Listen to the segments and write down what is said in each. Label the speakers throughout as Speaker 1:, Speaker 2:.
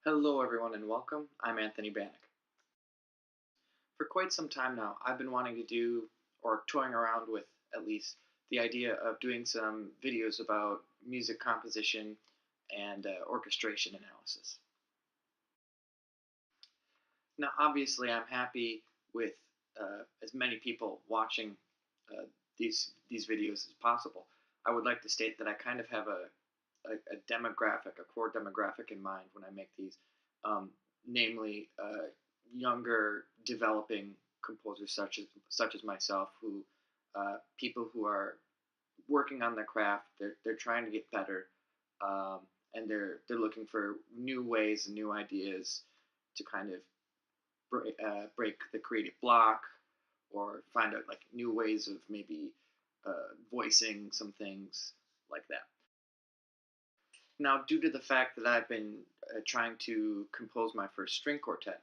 Speaker 1: Hello, everyone, and welcome. I'm Anthony Bannach. For quite some time now, I've been wanting to do, or toying around with at least, the idea of doing some videos about music composition and orchestration analysis. Now, obviously, I'm happy with as many people watching uh, these videos as possible. I would like to state that I kind of have a demographic, a core demographic in mind when I make these, namely younger developing composers such as myself, who people who are working on their craft. They're trying to get better, and they're looking for new ways and new ideas to kind of break the creative block, or find out like new ways of maybe voicing some things like that. Now, due to the fact that I've been trying to compose my first string quartet,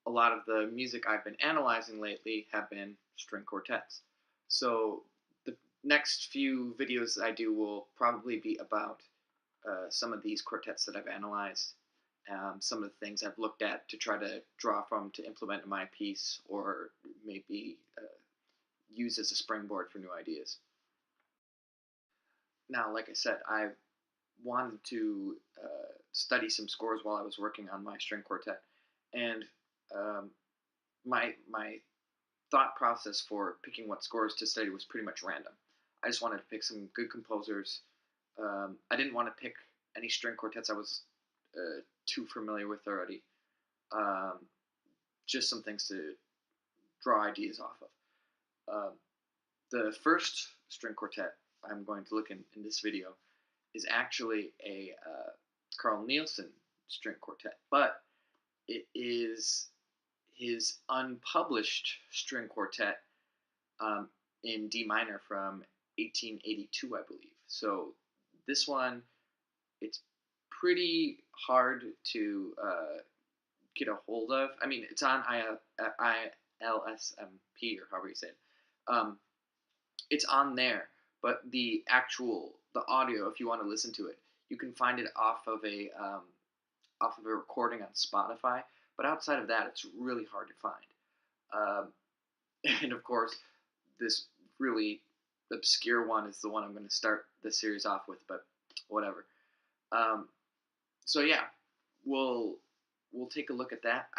Speaker 1: a lot of the music I've been analyzing lately have been string quartets. So the next few videos I do will probably be about some of these quartets that I've analyzed, some of the things I've looked at to try to draw from to implement in my piece, or maybe use as a springboard for new ideas. Now, like I said, I wanted to study some scores while I was working on my string quartet, and um, my thought process for picking what scores to study was pretty much random. I just wanted to pick some good composers. I didn't want to pick any string quartets I was too familiar with already. Um, just some things to draw ideas off of. The first string quartet I'm going to look in this video is actually a Carl Nielsen string quartet, but it is his unpublished string quartet, in D minor from 1882, I believe. So this one, it's pretty hard to get a hold of. I mean, it's on ILSMP, or however you say it. Um, it's on there, but the audio, if you want to listen to it, you can find it off of a recording on Spotify. But outside of that, it's really hard to find. Um, and of course, this really obscure one is the one I'm going to start the series off with. But whatever. Um, so yeah, we'll we'll take a look at that.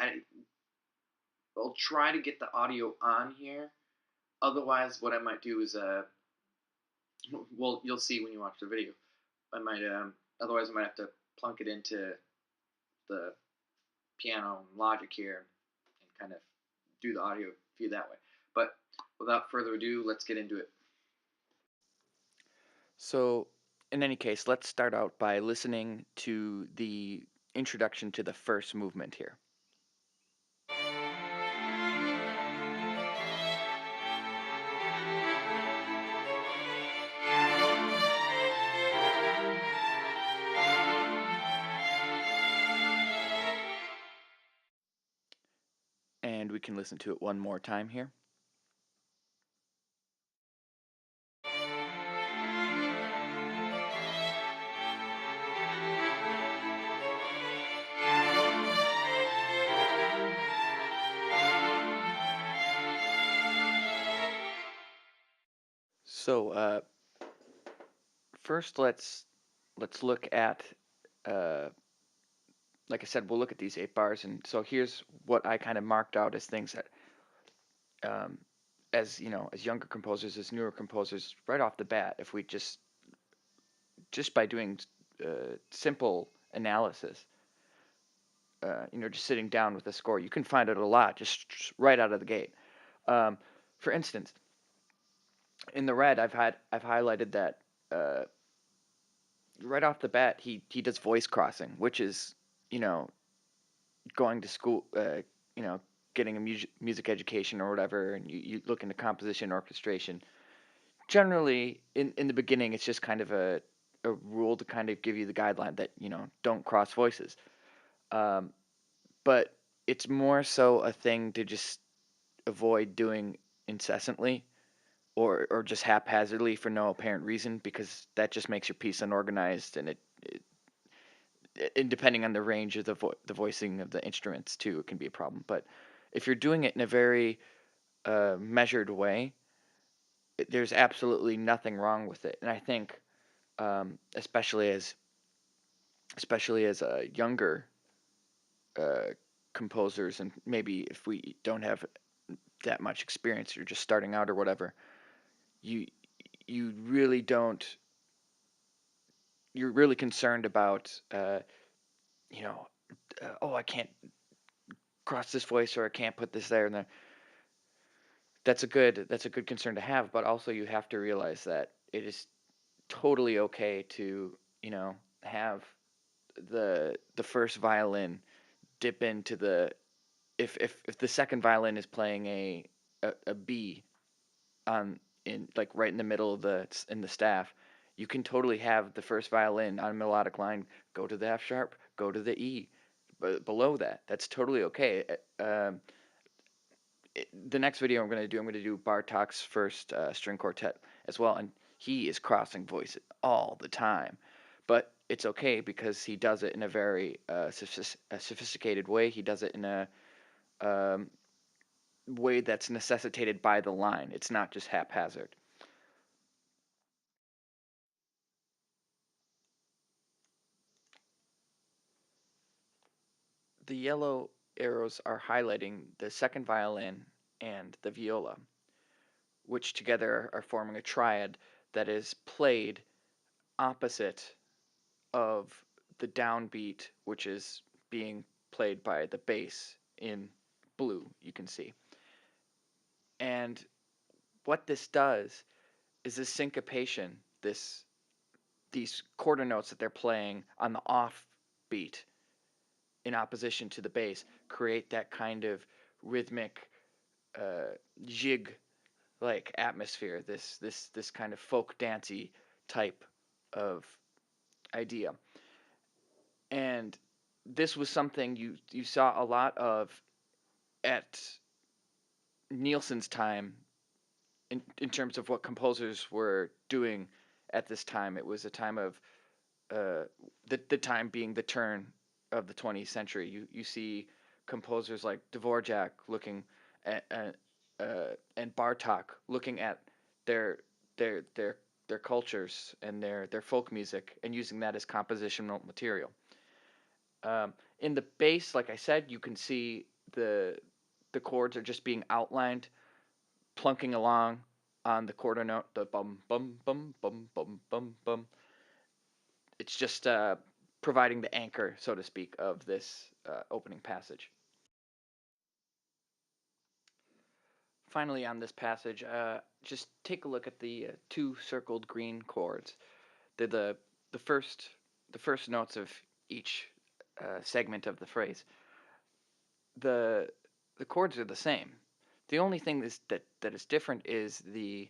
Speaker 1: I'll try to get the audio on here. Otherwise, what I might do is well, you'll see when you watch the video. I might otherwise I might have to plunk it into the piano and Logic here and kind of do the audio view that way. But without further ado, let's get into it.
Speaker 2: So, in any case, let's start out by listening to the introduction to the first movement here. And we can listen to it one more time here. So, first let's look at uh, like I said, we'll look at these 8 bars, and so here's what I kind of marked out as things that, um, as you know, as younger composers, as newer composers, right off the bat, if we just by doing simple analysis, just sitting down with a score, you can find it a lot just right out of the gate. Um, for instance, in the red, I've highlighted that uh, right off the bat, he does voice crossing, which is, you know, going to school, getting a music education or whatever, and you look into composition, orchestration. Generally, in the beginning, it's just kind of a rule to kind of give you the guideline that, don't cross voices. Um, but it's more so a thing to just avoid doing incessantly, or just haphazardly for no apparent reason, because that just makes your piece unorganized, and and depending on the range of the voicing of the instruments too, it can be a problem. But if you're doing it in a very measured way, there's absolutely nothing wrong with it. And I think, especially as younger uh, composers, and maybe if we don't have that much experience, you're just starting out or whatever, you you really don't. You're really concerned about, you know, oh, I can't cross this voice, or I can't put this there, and then that's a good concern to have. But also, you have to realize that it is totally okay to, have the first violin dip into the, if the second violin is playing a B on, in like right in the middle of the staff, you can totally have the first violin on a melodic line go to the F sharp, go to the E, below that. That's totally okay. The next video I'm going to do Bartok's first string quartet as well, and he is crossing voices all the time, but it's okay because he does it in a very sophisticated way. He does it in a um, way that's necessitated by the line. It's not just haphazard. The yellow arrows are highlighting the second violin and the viola, which together are forming a triad that is played opposite of the downbeat, which is being played by the bass in blue, you can see. And what this does is this syncopation, these quarter notes that they're playing on the off beat in opposition to the bass, create that kind of rhythmic jig like atmosphere, this kind of folk dancey type of idea. And this was something you saw a lot of at Nielsen's time, in terms of what composers were doing at this time. It was a time of the time being the turn of the 20th century. You see composers like Dvorak looking at and Bartok looking at their their their their cultures and their folk music and using that as compositional material. In the bass, like I said, you can see the chords are just being outlined, plunking along on the quarter note, the bum bum bum bum bum bum bum. It's just providing the anchor, so to speak, of this opening passage. Finally, on this passage, just take a look at the two circled green chords. They're the first notes of each segment of the phrase. The the chords are the same. The only thing that is different is the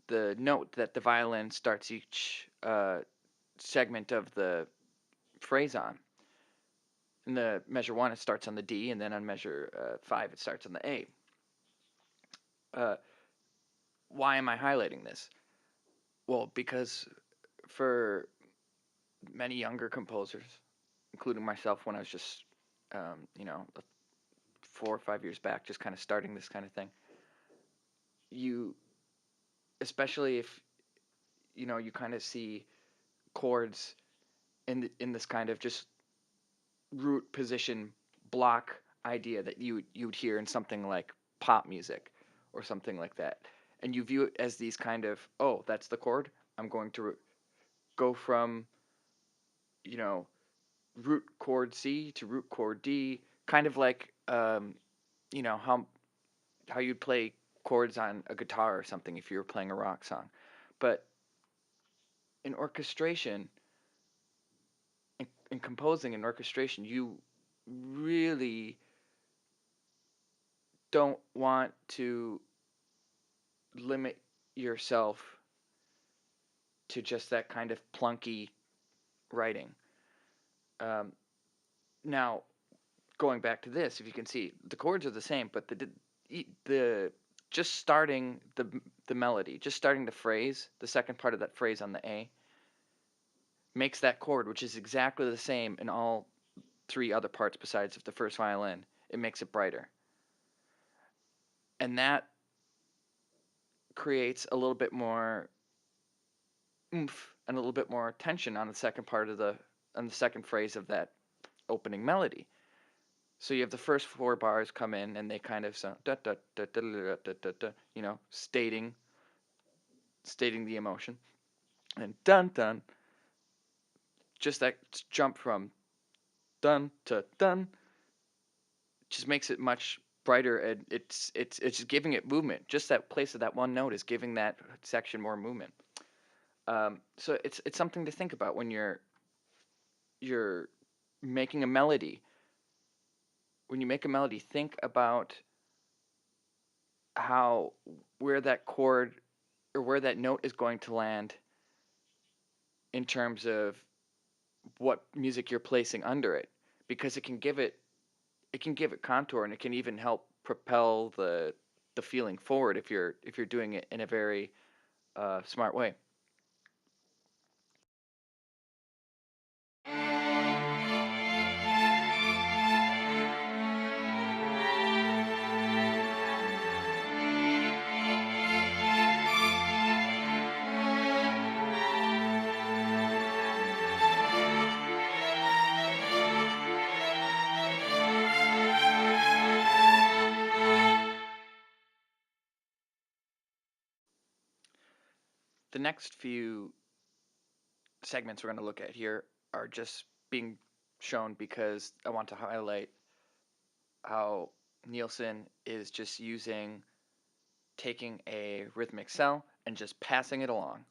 Speaker 2: note that the violin starts each segment of the phrase on. In the measure 1, it starts on the D, and then on measure 5, it starts on the A. Uh, why am I highlighting this? Well, because for many younger composers, including myself when I was just, 4 or 5 years back, just kind of starting this kind of thing, you, especially if, you kind of see chords in this kind of just root position block idea that you'd hear in something like pop music or something like that, and you view it as these kind of, oh, that's the chord, I'm going to go from, you know root chord C to root chord D, kind of like, how you'd play chords on a guitar or something if you were playing a rock song. But in orchestration, in composing and orchestration, you really don't want to limit yourself to just that kind of plunky writing. Um, Now, going back to this, if you can see, the chords are the same, but the just starting the melody, just starting the phrase, the second part of that phrase on the A, makes that chord, which is exactly the same in all three other parts besides of the first violin, it makes it brighter. And that creates a little bit more oomph and a little bit more tension on the second part of on the second phrase of that opening melody. So you have the first four bars come in and they kind of sound da da da da da da da da, you know, stating the emotion. And dun dun, just that jump from dun to dun just makes it much brighter, and it's just giving it movement. Just that place of that one note is giving that section more movement. So it's something to think about when you're making a melody. When you make a melody, think about how where that chord or where that note is going to land in terms of what music you're placing under it, because it can give it contour, and it can even help propel the feeling forward if you're doing it in a very smart way. The next few segments we're going to look at here are just being shown because I want to highlight how Nielsen is just taking a rhythmic cell and just passing it along.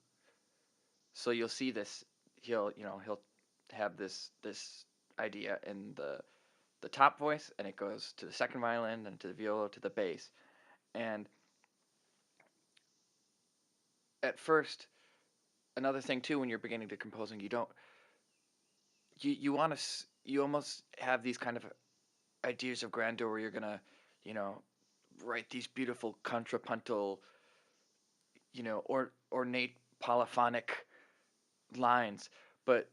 Speaker 2: So you'll see this. He'll have this idea in the top voice, and it goes to the second violin, and to the viola, to the bass. And at first, another thing too, when you're beginning to composing, you want to you almost have these kind of ideas of grandeur where you're gonna, you know, write these beautiful contrapuntal, or ornate polyphonic lines, but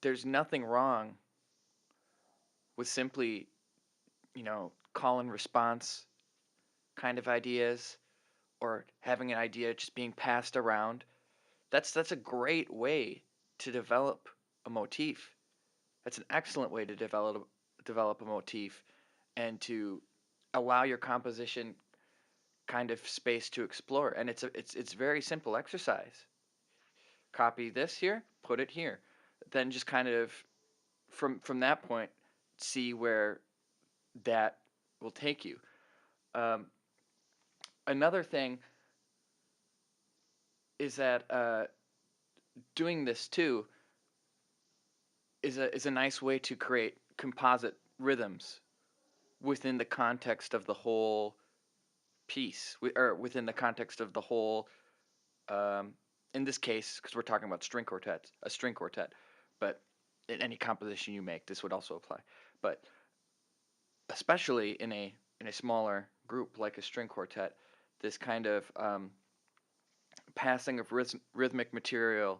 Speaker 2: there's nothing wrong with simply, call and response kind of ideas, or having an idea just being passed around. That's a great way to develop a motif. That's an excellent way to develop a motif, and to allow your composition kind of space to explore. And it's very simple exercise. Copy this here, put it here, then just kind of from that point see where that will take you. Um, Another thing is that doing this too is a nice way to create composite rhythms within the context of the whole piece, or within the context of the whole. Um, in this case, because we're talking about a string quartet, but in any composition you make, this would also apply. But especially in a smaller group like a string quartet, this kind of passing of rhythmic material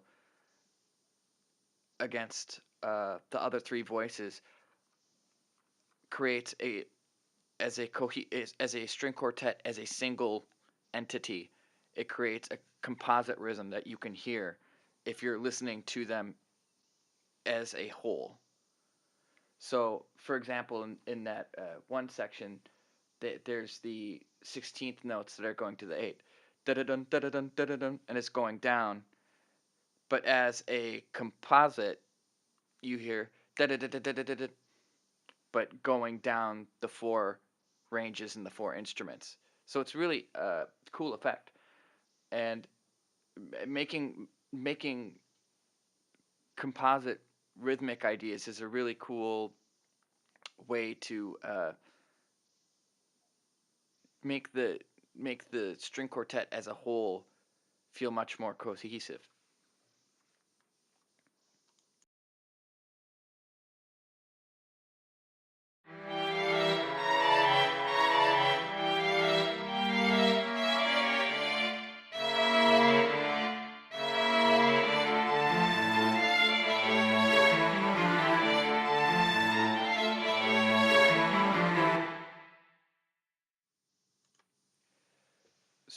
Speaker 2: against the other three voices creates as a string quartet, as a single entity. It creates a composite rhythm that you can hear if you're listening to them as a whole. So, for example, in that one section, there's the 16th notes that are going to the 8, da-da-dun, da-da-dun, da-da-dun, and it's going down. But as a composite, you hear da-da-da-da-da-da-da, but going down the four ranges in the four instruments. So it's really a cool effect, and making composite rhythmic ideas is a really cool way to make the string quartet as a whole feel much more cohesive.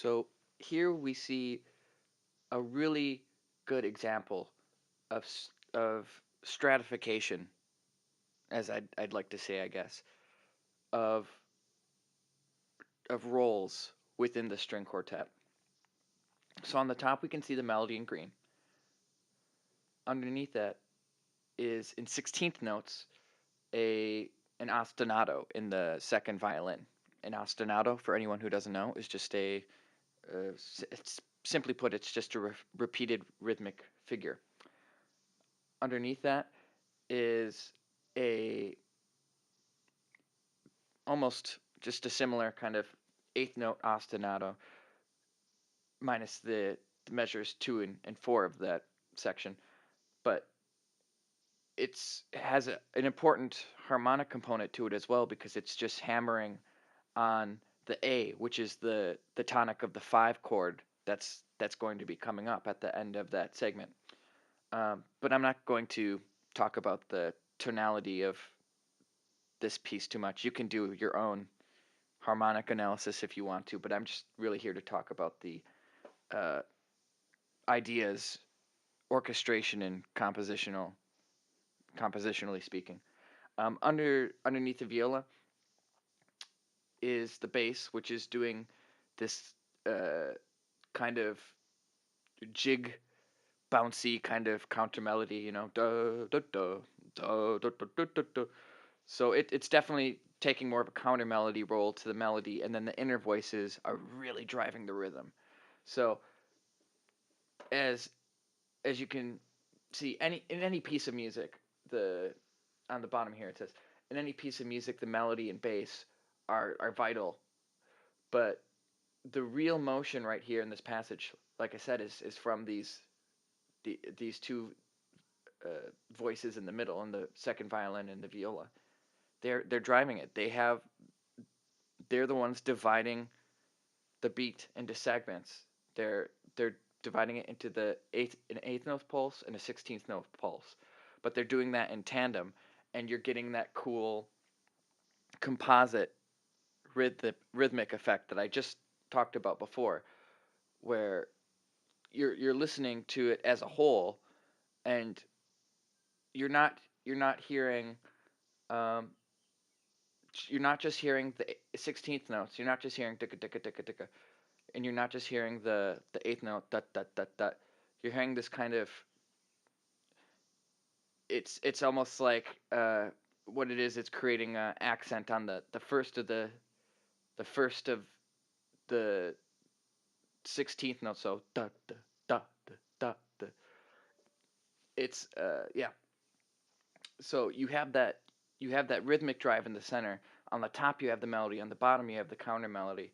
Speaker 2: So here we see a really good example of stratification, as I'd like to say, I guess, of roles within the string quartet. So on the top we can see the melody in green. Underneath that is in 16th notes an ostinato in the second violin. An ostinato, for anyone who doesn't know, is just it's simply put, it's just a repeated rhythmic figure. Underneath that is a almost just a similar kind of eighth note ostinato, minus the measures 2 and 4 of that section, but it has an important harmonic component to it as well, because it's just hammering on the A, which is the tonic of the 5 chord that's going to be coming up at the end of that segment. But I'm not going to talk about the tonality of this piece too much. You can do your own harmonic analysis if you want to, but I'm just really here to talk about the ideas, orchestration, and compositionally speaking. Underneath the viola is the bass, which is doing this kind of jig, bouncy kind of counter melody, da da da da da da da da. So it's definitely taking more of a counter melody role to the melody, and then the inner voices are really driving the rhythm. So as you can see, in any piece of music, the on the bottom here it says, in any piece of music the melody and bass are vital, but the real motion right here in this passage, like I said, is from these two voices in the middle, and the second violin and the viola. They're driving it. They're the ones dividing the beat into segments. They're dividing it into an eighth note pulse and a 16th note pulse, but they're doing that in tandem, and you're getting that cool composite rhythmic effect that I just talked about before, where you're listening to it as a whole, and you're not hearing um, you're not just hearing the 16th notes. You're not just hearing ticka ticka ticka ticka, and you're not just hearing the eighth note dot dot dot dot. You're hearing this kind of, it's almost like what it is. It's creating an accent on the first of the 16th note. So da da da da da da. It's yeah. So you have that rhythmic drive in the center. On the top you have the melody. On the bottom you have the counter melody.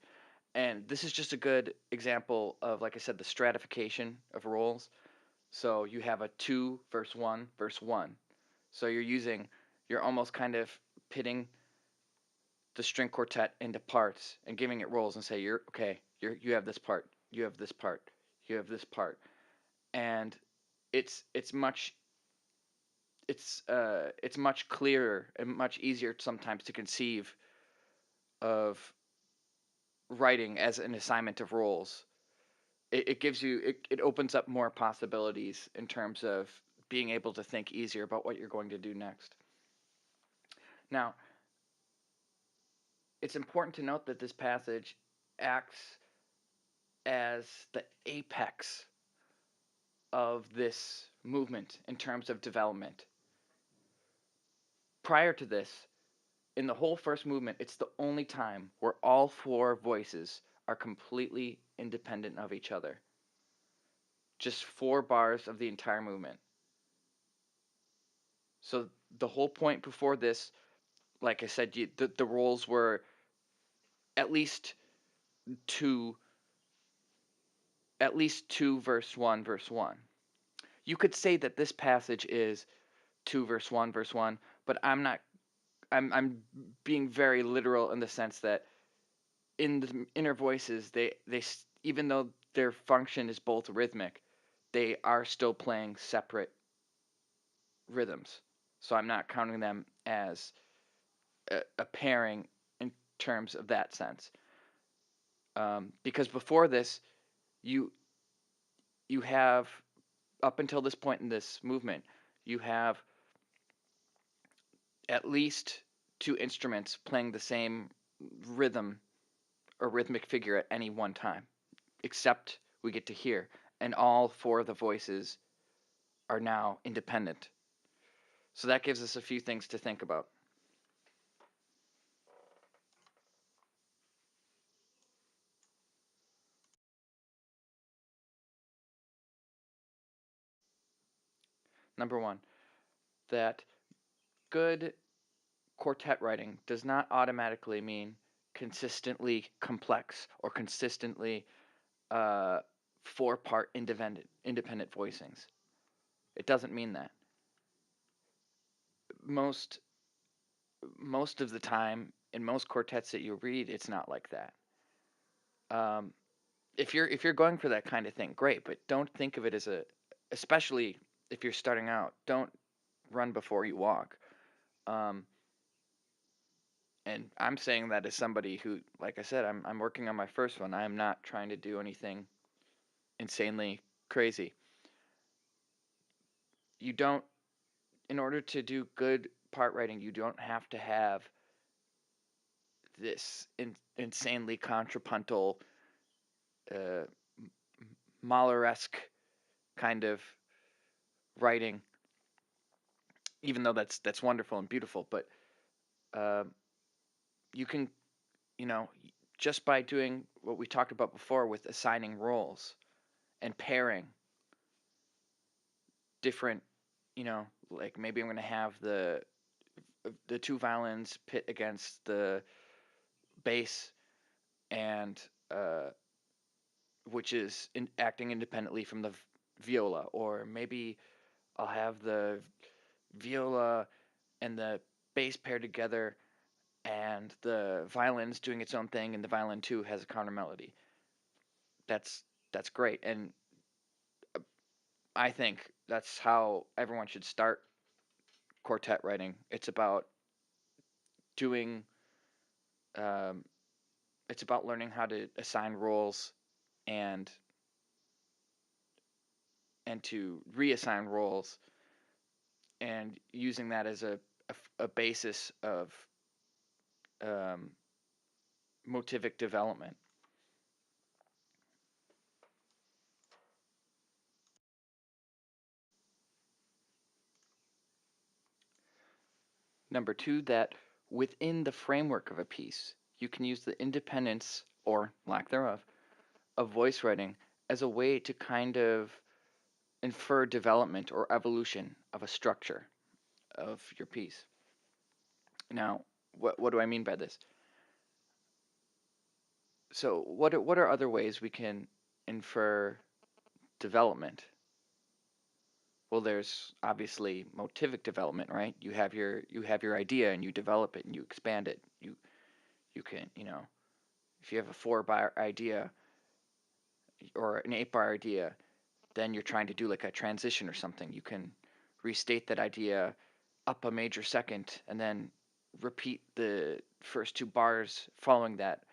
Speaker 2: And this is just a good example of, like I said, the stratification of roles. So you have a 2 verse 1 verse 1. So you're almost kind of pitting the string quartet into parts and giving it roles, and say, you have this part, you have this part, you have this part. And it's much it's much clearer and much easier sometimes to conceive of writing as an assignment of roles. It gives you, it opens up more possibilities in terms of being able to think easier about what you're going to do next. Now, it's important to note that this passage acts as the apex of this movement in terms of development. Prior to this, in the whole first movement, it's the only time where all 4 voices are completely independent of each other. Just 4 bars of the entire movement. So the whole point before this, like I said, the roles were at least two verse 1 verse 1. You could say that this passage is 2 verse 1 verse 1, but I'm being very literal in the sense that in the inner voices, they even though their function is both rhythmic, they are still playing separate rhythms. So I'm not counting them as a pairing in terms of that sense. Because before this, you you have, up until this point in this movement, you have at least two instruments playing the same rhythm or rhythmic figure at any one time, except we get to hear, and all four of the voices are now independent. So that gives us a few things to think about. Number one, that good quartet writing does not automatically mean consistently complex or consistently uh, four-part independent voicings. It doesn't mean that. Most most of the time, in most quartets that you read, it's not like that. Um, if you're going for that kind of thing, great, but don't think of it as a, especially if you're starting out, don't run before you walk. Um, and I'm saying that as somebody who, like I said, I'm working on my first one. I'm not trying to do anything insanely crazy. You don't, in order to do good part writing, you don't have to have this insanely contrapuntal, uh, Mahler-esque kind of writing, even though that's wonderful and beautiful. But uh, you can, you know, just by doing what we talked about before with assigning roles and pairing different, like maybe I'm going to have the two violins pit against the bass, and which is acting independently from the viola, or maybe I'll have the viola and the bass paired together, and the violin's doing its own thing, and the violin too has a counter melody. That's that's great, and I think that's how everyone should start quartet writing. It's about doing, um, it's about learning how to assign roles, and to reassign roles, and using that as a basis of um, motivic development. Number two, that within the framework of a piece, you can use the independence, or lack thereof, of voice writing as a way to kind of infer development or evolution of a structure of your piece. Now, what do I mean by this? So, what are other ways we can infer development? Well, there's obviously motivic development, right? You have your idea, and you develop it, and you expand it. You can, if you have a 4-bar idea or an 8-bar idea, then you're trying to do like a transition or something. You can restate that idea up a major second, and then repeat the first 2 bars following that.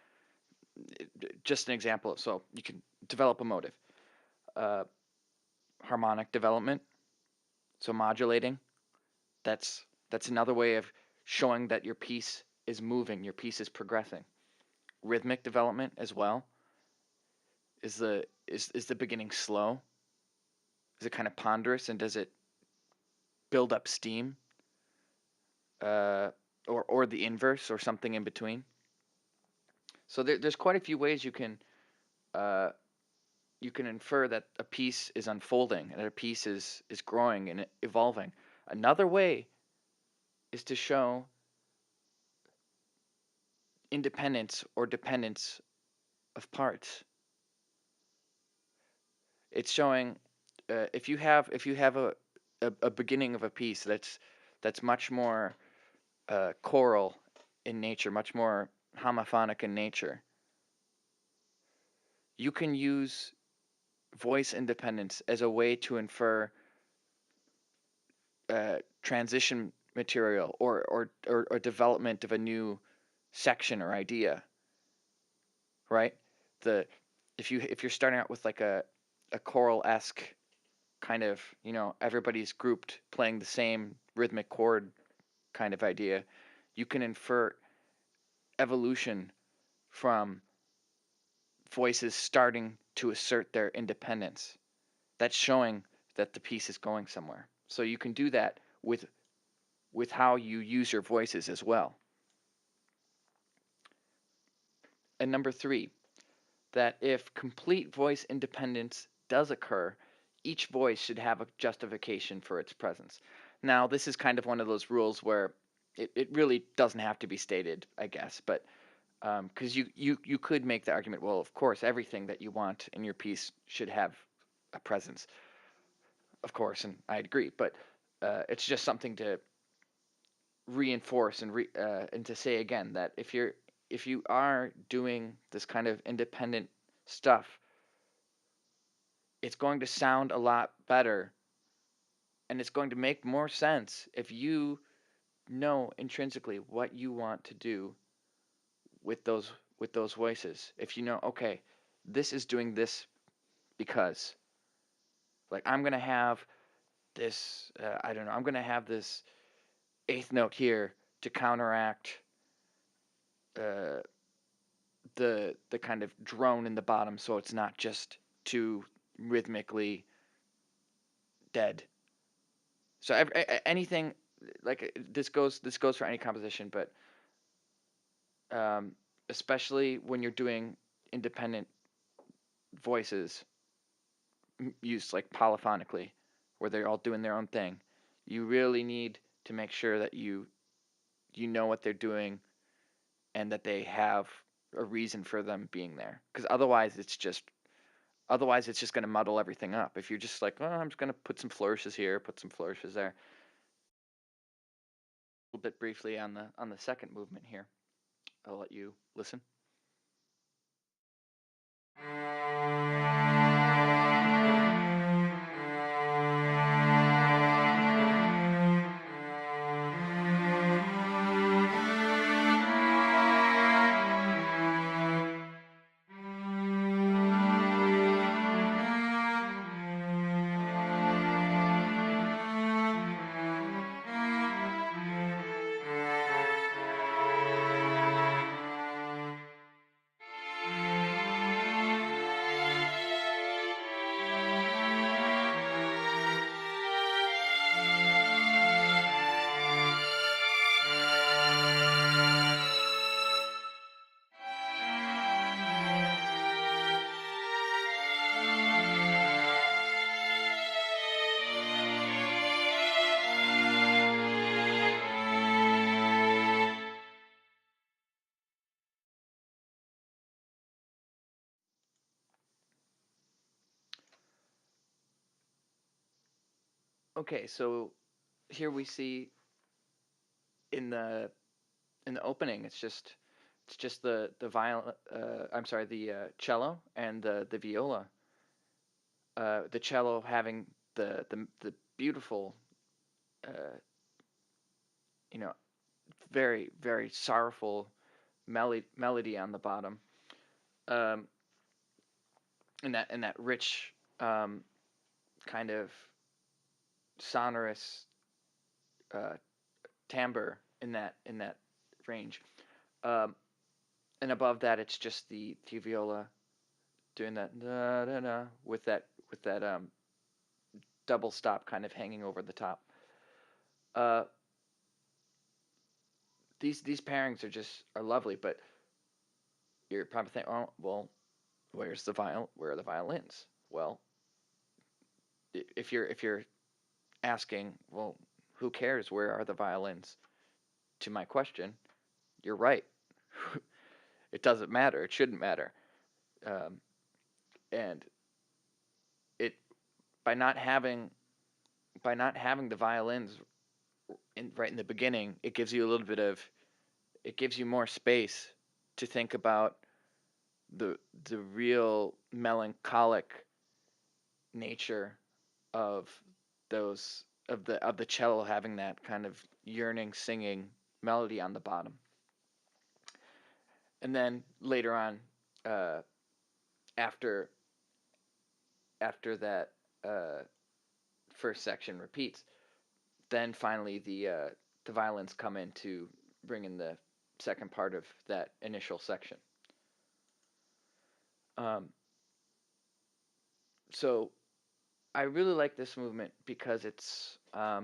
Speaker 2: Just an example. So you can develop a motive. Uh, Harmonic development, so modulating. That's another way of showing that your piece is moving, your piece is progressing. Rhythmic development as well. Is the beginning slow? Is it kind of ponderous, and does it build up steam? Uh, or the inverse, or something in between. So there's quite a few ways uh, you can infer that a piece is unfolding, and that a piece is growing and evolving. Another way is to show independence or dependence of parts. It's showing, if you have a beginning of a piece that's much more choral in nature, much more homophonic in nature, you can use voice independence as a way to infer transition material, or development of a new section or idea, right? the if you're starting out with like a choral-esque kind of, everybody's grouped playing the same rhythmic chord kind of idea, you can infer evolution from voices starting to assert their independence. That's showing that the piece is going somewhere. So you can do that with how you use your voices as well. And number 3, that if complete voice independence does occur, each voice should have a justification for its presence. Now, this is kind of one of those rules where it really doesn't have to be stated, I guess, but because you could make the argument, well, of course, everything that you want in your piece should have a presence, of course, and I agree, but it's just something to reinforce and to say again that if you are doing this kind of independent stuff, it's going to sound a lot better, and it's going to make more sense if you know intrinsically what you want to do with those voices. If you know, okay, this is doing this because, like, I'm gonna have this, I don't know, I'm gonna have this eighth note here to counteract uh, the kind of drone in the bottom, so it's not just too rhythmically dead. So anything like this goes for any composition, but um, especially when you're doing independent voices used like polyphonically, where they're all doing their own thing. You really need to make sure that you know what they're doing and that they have a reason for them being there. Because otherwise, it's just going to muddle everything up. If you're just like, oh, I'm just going to put some flourishes here, put some flourishes there. A little bit briefly on the second movement here. I'll let you listen. Okay, so here we see in the opening, it's just the violin. I'm sorry, the cello and the viola. The cello having the beautiful, uh, you know, very very sorrowful melody on the bottom, um, and that rich kind of sonorous uh, timbre in that range. Um, and above that, it's just the viola doing that da, da, da, with that double stop kind of hanging over the top. Uh, these pairings are lovely, but you're probably thinking, oh well, where are the violins? Well, if you're asking, well, who cares? Where are the violins? To my question, you're right. It doesn't matter. It shouldn't matter. Um, and it by not having the violins right in the beginning, it gives you a little bit of it gives you more space to think about the real melancholic nature of those of the cello having that kind of yearning singing melody on the bottom. And then later on, uh, after that first section repeats, then finally the violins come in to bring in the second part of that initial section. So I really like this movement because it's I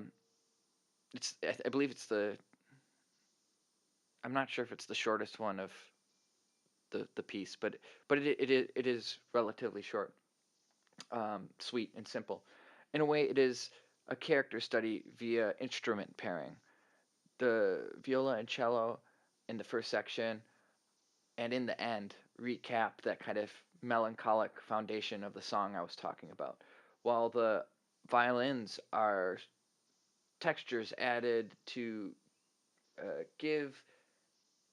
Speaker 2: believe it's I'm not sure if it's the shortest one of the piece, but it is relatively short, sweet and simple. In a way, it is a character study via instrument pairing. The viola and cello in the first section, and in the end, recap that kind of melancholic foundation of the song I was talking about, while the violins are textures added to give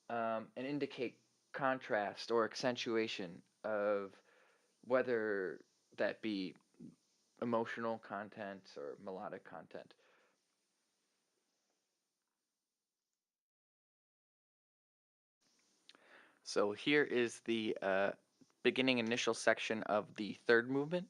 Speaker 2: and indicate contrast or accentuation of whether that be emotional content or melodic content. So here is the beginning initial section of the third movement.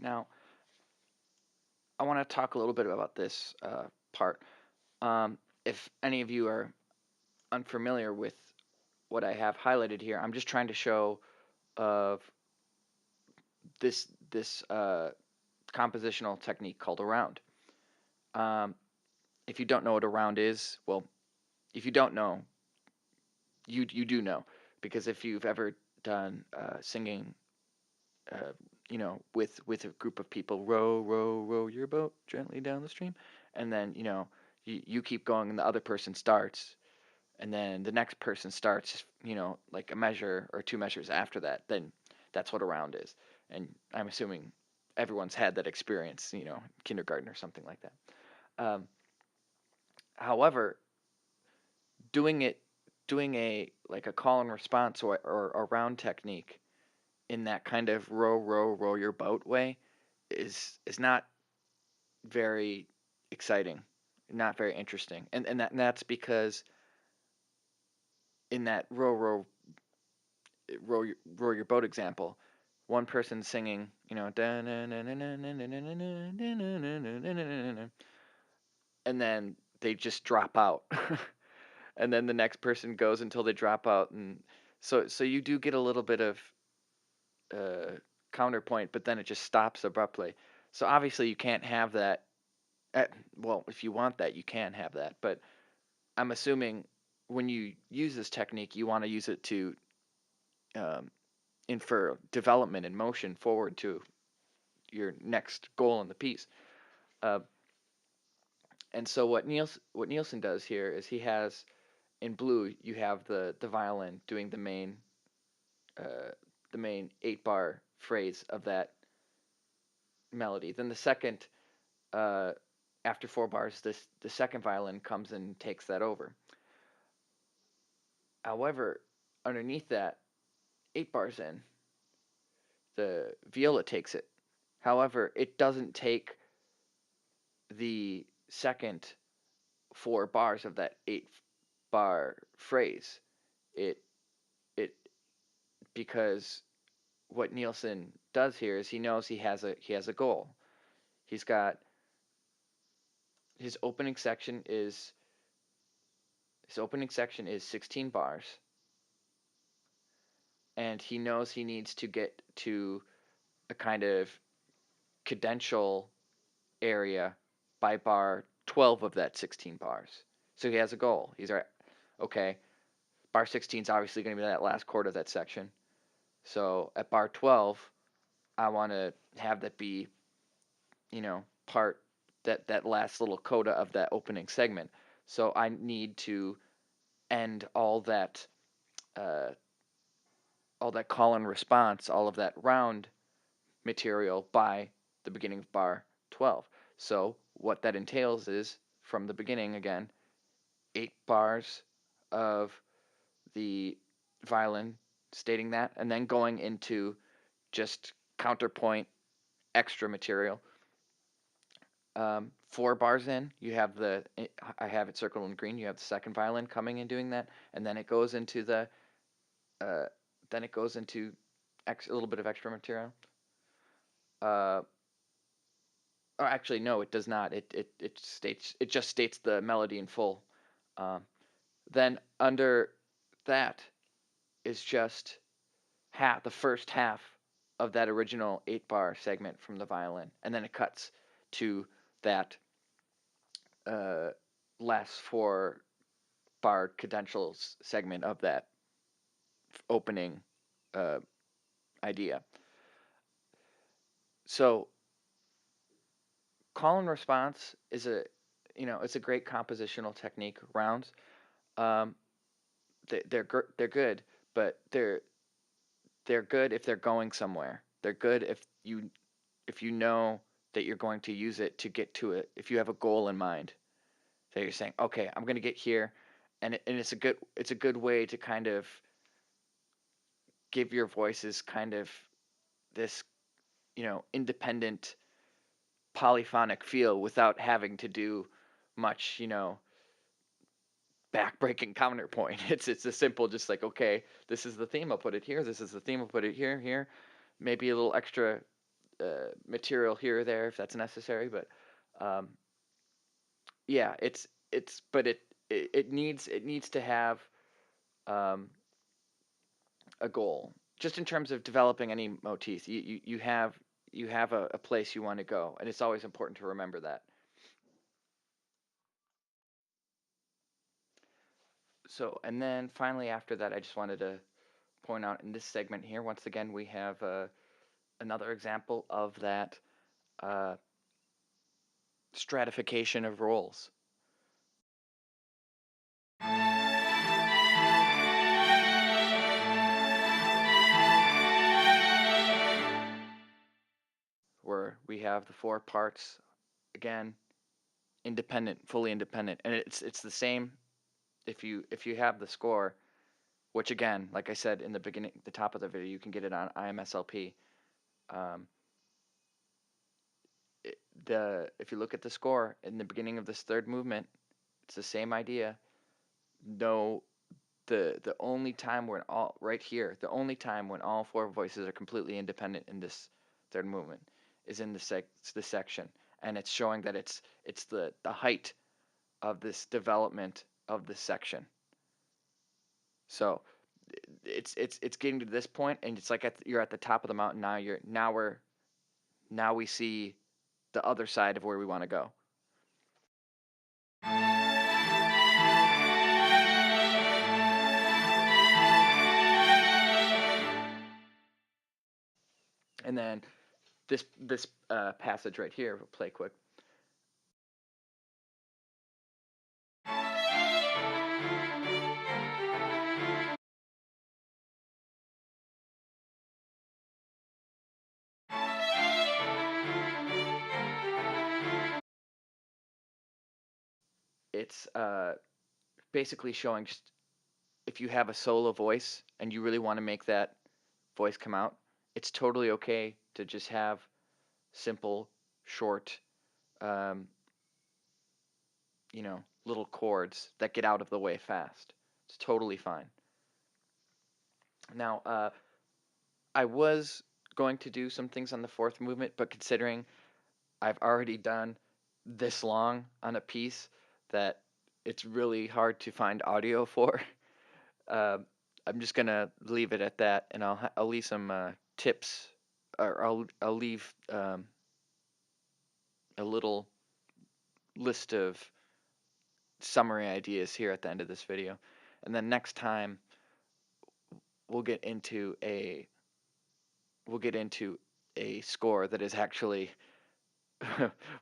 Speaker 2: Now, I want to talk a little bit about this part. If any of you are unfamiliar with what I have highlighted here, I'm just trying to show of this compositional technique called a round. If you don't know what a round is, well, if you don't know, you do know, because if you've ever done singing, with a group of people, row, row, row your boat gently down the stream, and then you keep going, and the other person starts, and then the next person starts, like a measure or two measures after that, then that's what a round is. And I'm assuming everyone's had that experience, kindergarten or something like that. However, doing a call and response or a round technique in that kind of row, row, row your boat way is not very exciting, not very interesting, and that's because in that row your boat example, one person singing, and then they just drop out, and then the next person goes until they drop out, and so you do get a little bit of counterpoint, but then it just stops abruptly. So obviously you can't have that. Well, if you want that, you can have that, but I'm assuming when you use this technique, you want to use it to um, infer development and motion forward to your next goal in the piece. Uh, and so what Nielsen does here is he has in blue you have the violin doing uh, the main 8-bar phrase of that melody. Then the second uh, after 4 bars, the second violin comes and takes that over. However, underneath that, 8 bars in, the viola takes it. However, it doesn't take the second 4 bars of that 8-bar phrase. It it because what Nielsen does here is he knows he has a goal. He's got his opening section is 16 bars, and he knows he needs to get to a kind of cadential area by bar 12 of that 16 bars. So he has a goal. He's like, okay, bar 16 is obviously going to be that last chord of that section. So at bar 12, I want to have that be, part that last little coda of that opening segment. So I need to end uh, all that call and response, all of that round material by the beginning of bar 12. So what that entails is from the beginning again, 8 bars of the violin stating that, and then going into just counterpoint extra material. 4 bars in, you have I have it circled in green. You have the second violin coming and doing that, and then it goes into uh, a little bit of extra material. Or actually, no, it does not. It just states the melody in full. Um, then under that is just the first half of that original 8-bar segment from the violin, and then it cuts to that uh, last 4-bar cadential segment of that opening uh, idea. So call and response is it's a great compositional technique. Rounds, um, they're good, but they're good if they're going somewhere. They're good if you know that you're going to use it to get to it. If you have a goal in mind, that you're saying, okay, I'm going to get here, and it's a good way to kind of give your voices kind of this independent polyphonic feel without having to do much backbreaking counterpoint. It's a simple, just like, okay, this is the theme, I'll put it here. This is the theme, I'll put it here. Maybe a little extra material here or there if that's necessary, but um, yeah, but it needs to have um, a goal. Just in terms of developing any motif, you have a place you want to go, and it's always important to remember that. So, and then finally after that, I just wanted to point out in this segment here, once again, we have another example of that uh, stratification of roles. Where we have the 4 parts, again, independent, fully independent, and it's the same if you have the score, which again, like I said in the beginning, the top of the video, you can get it on IMSLP. Um, if you look at the score in the beginning of this third movement, it's the same idea. No, the only time when all right here, the only time when all 4 voices are completely independent in this third movement is in the section, and it's showing that it's the height of this development of this section. So it's getting to this point, and it's like you're at the top of the mountain now. Now we see the other side of where we want to go. And then this passage right here, we'll play quick. It's basically showing just if you have a solo voice and you really want to make that voice come out, it's totally okay to just have simple, short, um, little chords that get out of the way fast. It's totally fine. Now, I was going to do some things on the 4th movement, but considering I've already done this long on a piece that it's really hard to find audio for, uh, I'm just gonna leave it at that, and I'll leave some tips, or I'll leave a little list of summary ideas here at the end of this video, and then next time we'll get into a score that is actually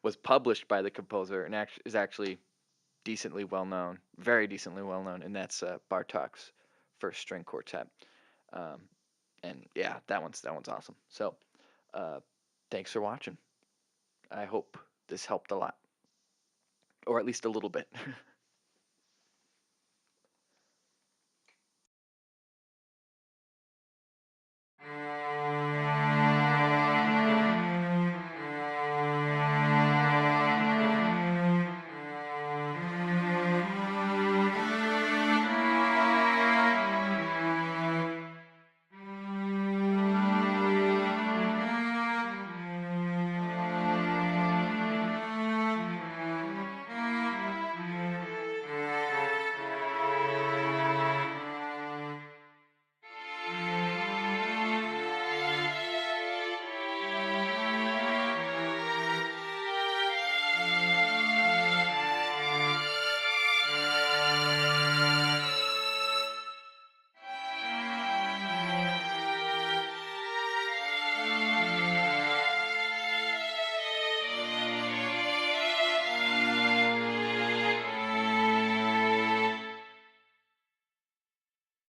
Speaker 2: was published by the composer and is actually decently well known, very decently well known, and that's Bartók's First String Quartet. And yeah, that one's awesome. So, thanks for watching. I hope this helped a lot. or at least a little bit.